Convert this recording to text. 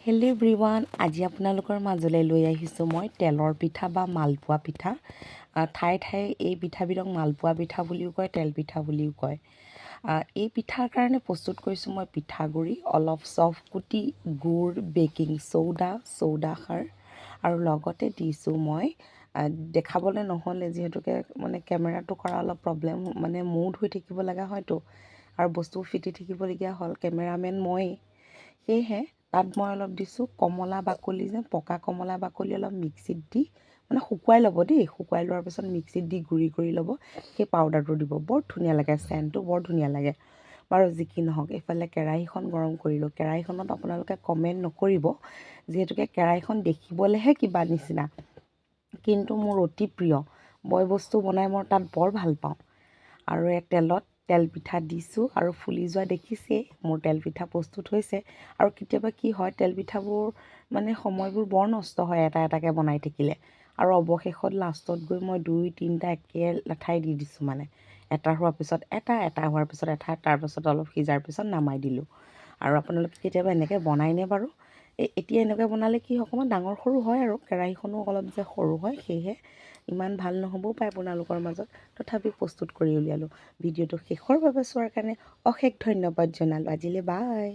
Hello' everyone, আজি আপোনালোকৰ মাজলৈ লৈ আহিছোঁ মই তেলৰ পিঠা বা মালপোৱা পিঠা। ঠায়ে ঠায়ে এই পিঠাবিধক মালপোৱা পিঠা বুলিও কয়, তেল পিঠা বুলিও কয়। এই পিঠাৰ কাৰণে প্ৰস্তুত কৰিছোঁ মই পিঠাগুড়ি, অলপ চফ কুটি, গুড়, বেকিং চৌদা খাৰ আৰু লগতে দিছোঁ মই দেখাবলৈ নহ'লে যিহেতুকে কেমেৰাটো কৰা অলপ প্ৰব্লেম, মুড হৈ থাকিব লগা হয়তো আৰু বস্তু ফিটি থাকিবলগীয়া হ'ল, কেমেৰামেন ময়েই। সেয়েহে তাত মই অলপ দিছোঁ কমলা বাকলি, পকা কমলা বাকলি অলপ মিক্সিত দি শুকুৱাই ল'ব দেই। শুকুৱাই লোৱাৰ পিছত মিক্সিত দি গুড়ি কৰি ল'ব, সেই পাউডাৰটো দিব। বৰ ধুনীয়া লাগে, চেণ্টটো বৰ ধুনীয়া লাগে। বাৰু যি কি নহওক, এইফালে কেৰাহীখন গৰম কৰিলোঁ। কেৰাহীখনত আপোনালোকে কমেণ্ট নকৰিব, যিহেতুকে কেৰাহীখন দেখিবলৈহে কিবা নিচিনা, কিন্তু মোৰ অতি প্ৰিয়। বয় বস্তু বনাই মই তাত বৰ ভাল পাওঁ। আৰু তেলত তেল পিঠা দিছোঁ আৰু ফুলি যোৱা দেখিছেই মোৰ তেল পিঠা প্ৰস্তুত হৈছে। আৰু কেতিয়াবা কি হয়, তেল পিঠাবোৰ সময়বোৰ বৰ নষ্ট হয় এটা এটাকৈ বনাই থাকিলে। আৰু অৱশেষত লাষ্টত গৈ মই 2-3টা একে লেঠাই দি দিছোঁ। এটা হোৱাৰ পিছত এটা হোৱাৰ পিছত এটা, তাৰপাছত অলপ সিজাৰ পিছত নামাই দিলোঁ। আৰু আপোনালোকে কেতিয়াবা এনেকৈ বনাইনে বাৰু? এতিয়া এনেকৈ বনালে কি অকণমান ডাঙৰ সৰু হয়, আৰু কেৰাহীখনো অলপ যে সৰু হয়, সেয়েহে ইমান ভাল নহ'বও পাৰে আপোনালোকৰ মাজত। তথাপি প্ৰস্তুত কৰি উলিয়ালোঁ। ভিডিঅ'টো শেষৰ বাবে চোৱাৰ কাৰণে অশেষ ধন্যবাদ জনালোঁ। আজিলৈ বাই।